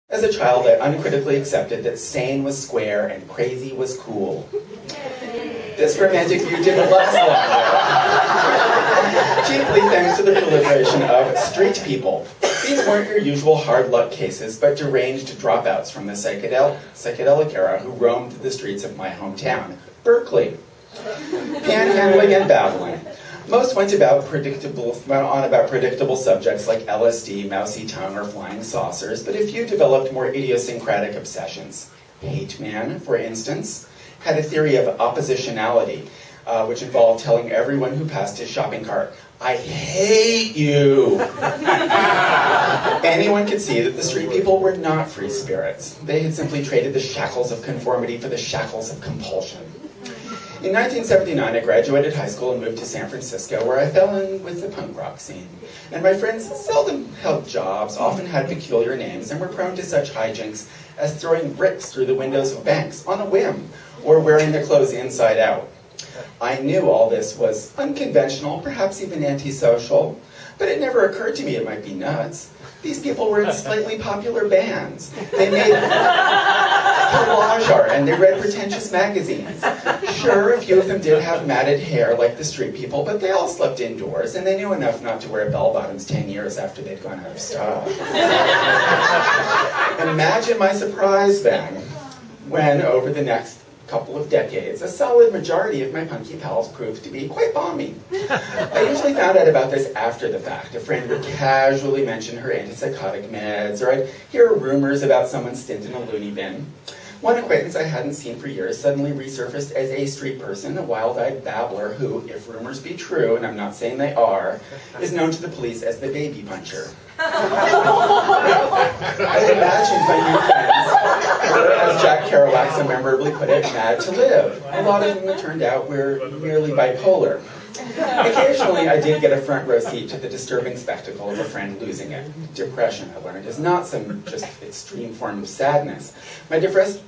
As a child, I uncritically accepted that sane was square and crazy was cool. This romantic view didn't last long, chiefly thanks to the proliferation of street people. These weren't your usual hard luck cases, but deranged dropouts from the psychedelic era who roamed the streets of my hometown, Berkeley, panhandling and babbling. Most went on about predictable subjects like LSD, mousy tongue, or flying saucers, but a few developed more idiosyncratic obsessions. Hate Man, for instance, had a theory of oppositionality, which involved telling everyone who passed his shopping cart, "I hate you." Anyone could see that the street people were not free spirits. They had simply traded the shackles of conformity for the shackles of compulsion. In 1979, I graduated high school and moved to San Francisco, where I fell in with the punk rock scene. And my friends seldom held jobs, often had peculiar names, and were prone to such hijinks as throwing bricks through the windows of banks on a whim, or wearing their clothes inside out. I knew all this was unconventional, perhaps even antisocial, but it never occurred to me it might be nuts. These people were in slightly popular bands. They made collage art and they read pretentious magazines. Sure, a few of them did have matted hair like the street people, but they all slept indoors and they knew enough not to wear bell-bottoms 10 years after they'd gone out of style. Imagine my surprise then, when over the next couple of decades, a solid majority of my punky pals proved to be quite balmy. I usually found out about this after the fact. A friend would casually mention her antipsychotic meds, or I'd hear rumors about someone's stint in a loony bin. One acquaintance I hadn't seen for years suddenly resurfaced as a street person, a wild-eyed babbler who, if rumors be true, and I'm not saying they are, is known to the police as the baby puncher. I imagined my new friends were, as Jack Kerouac so memorably put it, mad to live. A lot of them, it turned out, were merely bipolar. Occasionally, I did get a front row seat to the disturbing spectacle of a friend losing it. Depression, I learned, is not some just extreme form of sadness. My depressed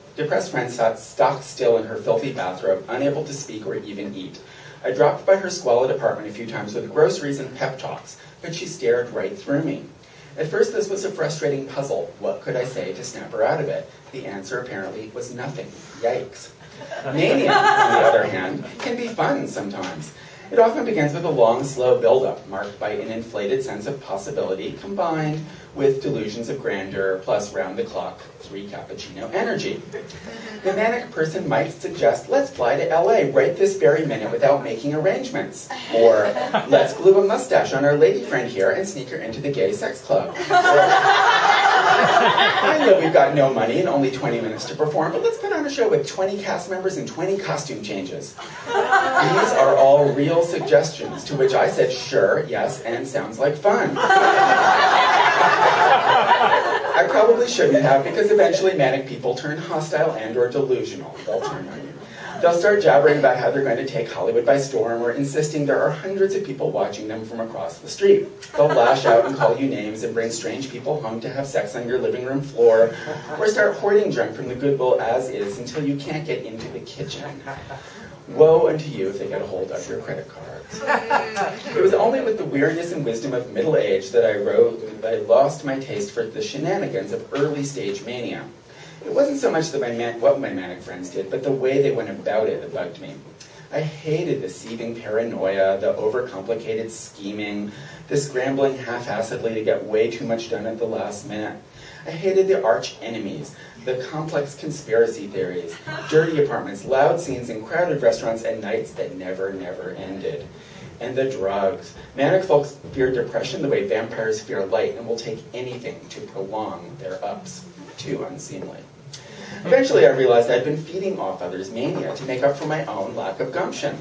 friend sat stock still in her filthy bathrobe, unable to speak or even eat. I dropped by her squalid apartment a few times with groceries and pep talks, but she stared right through me. At first, this was a frustrating puzzle. What could I say to snap her out of it? The answer, apparently, was nothing. Yikes. Mania, on the other hand, can be fun sometimes. It often begins with a long, slow build-up, marked by an inflated sense of possibility, combined with delusions of grandeur, plus round-the-clock 3 cappuccino energy. The manic person might suggest, let's fly to LA right this very minute without making arrangements. Or, let's glue a mustache on our lady friend here and sneak her into the gay sex club. Or, I know we've got no money and only 20 minutes to perform, but let's put on a show with 20 cast members and 20 costume changes. These are all real suggestions, to which I said, sure, yes, and sounds like fun. I probably shouldn't have, because eventually manic people turn hostile and or delusional. They'll turn on you. They'll start jabbering about how they're going to take Hollywood by storm, or insisting there are hundreds of people watching them from across the street. They'll lash out and call you names and bring strange people home to have sex on your living room floor, or start hoarding junk from the Goodwill as is until you can't get into the kitchen. Woe unto you if they get a hold of your credit cards. It was only with the weariness and wisdom of middle age that I lost my taste for the shenanigans of early-stage mania. It wasn't so much what my manic friends did, but the way they went about it that bugged me. I hated the seething paranoia, the overcomplicated scheming, the scrambling half-assedly to get way too much done at the last minute. I hated the arch enemies, the complex conspiracy theories, dirty apartments, loud scenes in crowded restaurants, and nights that never ended. And the drugs. Manic folks fear depression the way vampires fear light and will take anything to prolong their ups. Too unseemly. Eventually I realized I'd been feeding off others' mania to make up for my own lack of gumption.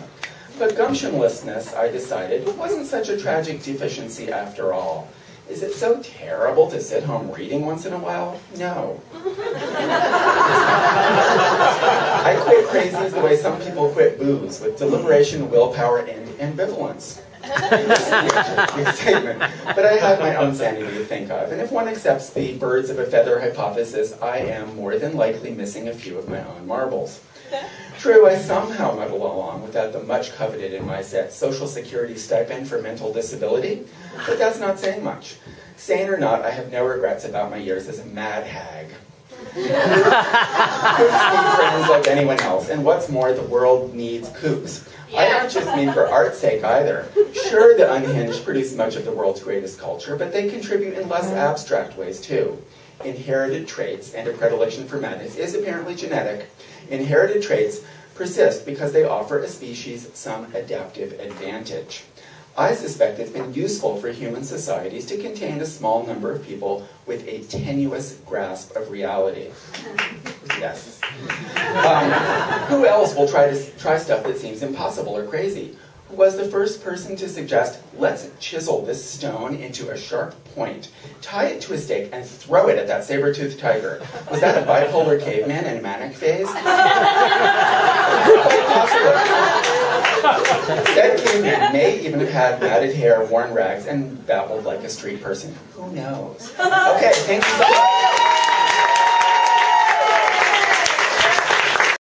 But gumptionlessness, I decided, wasn't such a tragic deficiency after all. Is it so terrible to sit home reading once in a while? No. I quit crazies the way some people quit booze, with deliberation, willpower, and ambivalence. The excitement. But I have my own sanity to think of, and if one accepts the birds of a feather hypothesis, I am more than likely missing a few of my own marbles. True, I somehow muddle along without the much coveted in my set Social Security stipend for mental disability, but that's not saying much. Sane or not, I have no regrets about my years as a mad hag. Kooks need friends like anyone else, and what's more, the world needs kooks. I don't just mean for art's sake either. Sure, the unhinged produce much of the world's greatest culture, but they contribute in less abstract ways too. Inherited traits, and a predilection for madness is apparently genetic. Inherited traits persist because they offer a species some adaptive advantage. I suspect it's been useful for human societies to contain a small number of people with a tenuous grasp of reality. Yes. Who else will try stuff that seems impossible or crazy? Who was the first person to suggest, let's chisel this stone into a sharp point, tie it to a stake, and throw it at that saber-toothed tiger? Was that a bipolar caveman in a manic phase? Quite possibly. Said caveman may even have had matted hair, worn rags, and babbled like a street person. Who knows? Okay, thank you so much.